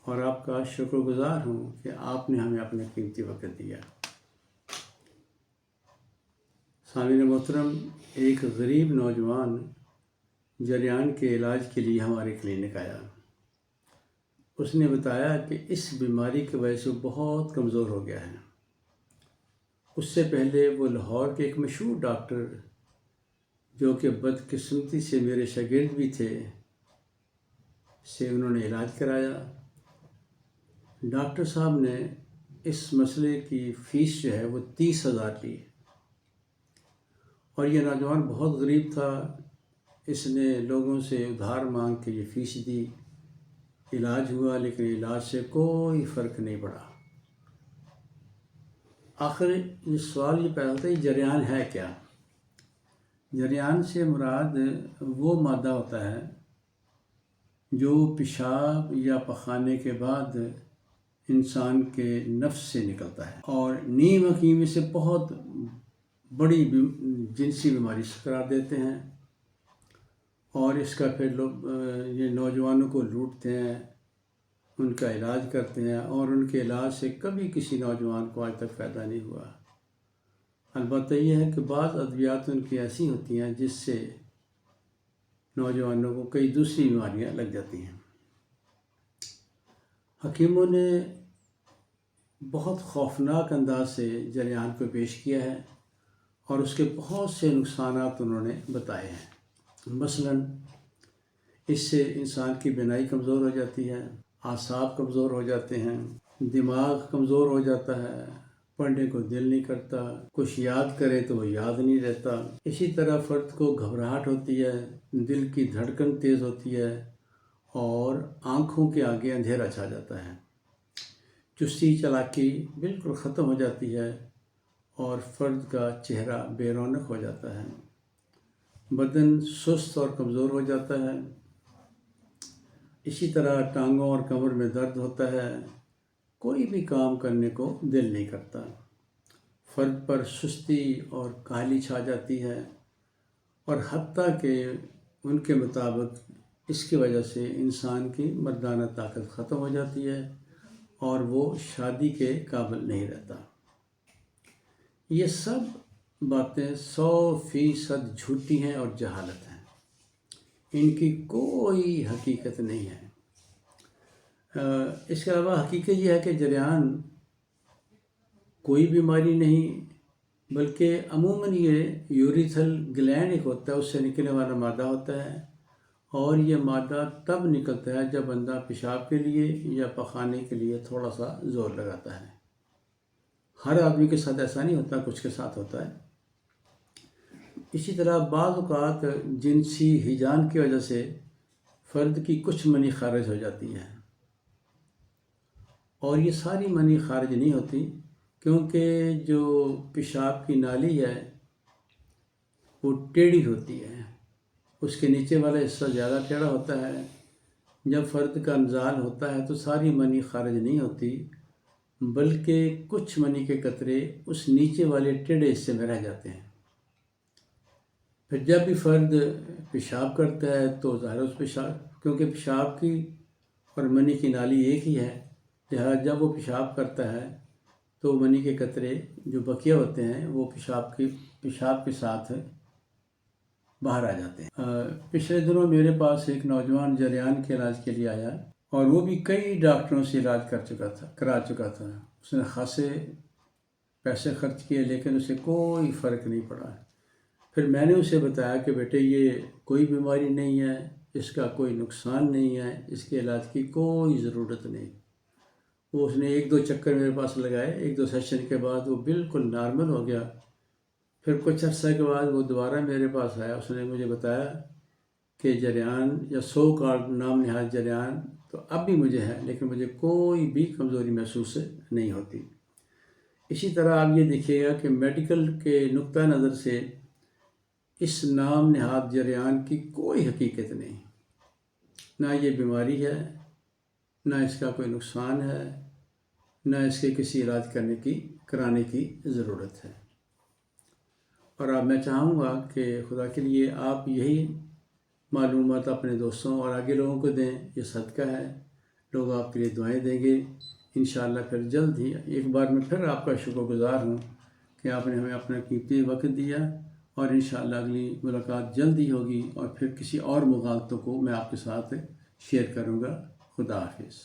اور آپ کا شکر گزار ہوں کہ آپ نے ہمیں اپنا قیمتی وقت دیا۔ سامعین محترم، ایک غریب نوجوان جریان کے علاج کے لیے ہمارے کلینک آیا۔ اس نے بتایا کہ اس بیماری کی وجہ سے وہ بہت کمزور ہو گیا ہے۔ اس سے پہلے وہ لاہور کے ایک مشہور ڈاکٹر، جو کہ بدقسمتی سے میرے شاگرد بھی تھے، سے انہوں نے علاج کرایا۔ ڈاکٹر صاحب نے اس مسئلے کی فیس جو ہے وہ 30,000 لی، اور یہ نوجوان بہت غریب تھا۔ اس نے لوگوں سے ادھار مانگ کے یہ فیس دی، علاج ہوا، لیکن علاج سے کوئی فرق نہیں پڑا۔ آخر یہ سوال یہ پیدا ہوتا ہے، جریان ہے کیا؟ جریان سے مراد وہ مادہ ہوتا ہے جو پیشاب یا پخانے کے بعد انسان کے نفس سے نکلتا ہے، اور نیم حکیمی سے بہت بڑی جنسی بیماری قرار دیتے ہیں، اور اس کا پھر لوگ یہ نوجوانوں کو لوٹتے ہیں، ان کا علاج کرتے ہیں، اور ان کے علاج سے کبھی کسی نوجوان کو آج تک فائدہ نہیں ہوا۔ البتہ یہ ہے کہ بعض ادویات ان کی ایسی ہوتی ہیں جس سے نوجوانوں کو کئی دوسری بیماریاں لگ جاتی ہیں۔ حکیموں نے بہت خوفناک انداز سے جریان کو پیش کیا ہے، اور اس کے بہت سے نقصانات انہوں نے بتائے ہیں۔ مثلاً اس سے انسان کی بینائی کمزور ہو جاتی ہے، اعصاب کمزور ہو جاتے ہیں، دماغ کمزور ہو جاتا ہے، پڑھنے کو دل نہیں کرتا، کچھ یاد کرے تو وہ یاد نہیں رہتا۔ اسی طرح فرد کو گھبراہٹ ہوتی ہے، دل کی دھڑکن تیز ہوتی ہے، اور آنکھوں کے آگے اندھیرا چھا جاتا ہے۔ چستی چالاکی بالکل ختم ہو جاتی ہے، اور فرد کا چہرہ بے رونق ہو جاتا ہے۔ بدن سست اور کمزور ہو جاتا ہے۔ اسی طرح ٹانگوں اور کمر میں درد ہوتا ہے، کوئی بھی کام کرنے کو دل نہیں کرتا، فرد پر سستی اور کاہلی چھا جاتی ہے، اور حتیٰ کہ ان کے مطابق اس کی وجہ سے انسان کی مردانہ طاقت ختم ہو جاتی ہے، اور وہ شادی کے قابل نہیں رہتا۔ یہ سب باتیں 100% جھوٹی ہیں اور جہالت ہیں، ان کی کوئی حقیقت نہیں ہے۔ اس کے علاوہ حقیقت یہ ہے کہ جریان کوئی بیماری نہیں، بلکہ عموماً یہ یوریتھل گلینڈ ایک ہوتا ہے، اس سے نکلنے والا مادہ ہوتا ہے، اور یہ مادہ تب نکلتا ہے جب بندہ پیشاب کے لیے یا پخانے کے لیے تھوڑا سا زور لگاتا ہے۔ ہر آدمی کے ساتھ ایسا نہیں ہوتا، کچھ کے ساتھ ہوتا ہے۔ اسی طرح بعض اوقات جنسی ہیجان کی وجہ سے فرد کی کچھ منی خارج ہو جاتی ہے، اور یہ ساری منی خارج نہیں ہوتی، کیونکہ جو پیشاب کی نالی ہے وہ ٹیڑھی ہوتی ہے، اس کے نیچے والا حصہ زیادہ ٹیڑھا ہوتا ہے۔ جب فرد کا انزال ہوتا ہے تو ساری منی خارج نہیں ہوتی، بلکہ کچھ منی کے قطرے اس نیچے والے ٹیڑھے حصے میں رہ جاتے ہیں۔ پھر جب بھی فرد پیشاب کرتا ہے تو ظاہر اس پیشاب، کیونکہ پیشاب کی اور منی کی نالی ایک ہی ہے، لہذا جب وہ پیشاب کرتا ہے تو منی کے قطرے جو بقیہ ہوتے ہیں وہ پیشاب کے ساتھ باہر آ جاتے ہیں۔ پچھلے دنوں میرے پاس ایک نوجوان جریان کے علاج کے لیے آیا، اور وہ بھی کئی ڈاکٹروں سے علاج کرا چکا تھا۔ اس نے خاصے پیسے خرچ کیے، لیکن اسے کوئی فرق نہیں پڑا۔ پھر میں نے اسے بتایا کہ بیٹے یہ کوئی بیماری نہیں ہے، اس کا کوئی نقصان نہیں ہے، اس کے علاج کی کوئی ضرورت نہیں۔ اس نے 1-2 چکر میرے پاس لگائے، 1-2 سیشن کے بعد وہ بالکل نارمل ہو گیا۔ پھر کچھ عرصہ کے بعد وہ دوبارہ میرے پاس آیا، اس نے مجھے بتایا کہ جریان یا سو کارڈ نام نہاد جریان تو اب بھی مجھے ہے، لیکن مجھے کوئی بھی کمزوری محسوس نہیں ہوتی۔ اسی طرح آپ یہ دیکھیے گا کہ میڈیکل کے نقطہ نظر سے اس نام نہاد جریان کی کوئی حقیقت نہیں، نہ یہ بیماری ہے، نہ اس کا کوئی نقصان ہے، نہ اس کے کسی علاج کرانے کی ضرورت ہے۔ اور اب میں چاہوں گا کہ خدا کے لیے آپ یہی معلومات اپنے دوستوں اور آگے لوگوں کو دیں، یہ صدقہ ہے۔ لوگ آپ کے لیے دعائیں دیں گے انشاءاللہ۔ پھر جلد ہی ایک بار میں پھر آپ کا شکر گزار ہوں کہ آپ نے ہمیں اپنا قیمتی وقت دیا، اور انشاءاللہ اگلی ملاقات جلد ہی ہوگی، اور پھر کسی اور مغالطوں کو میں آپ کے ساتھ شیئر کروں گا۔ خدا حافظ۔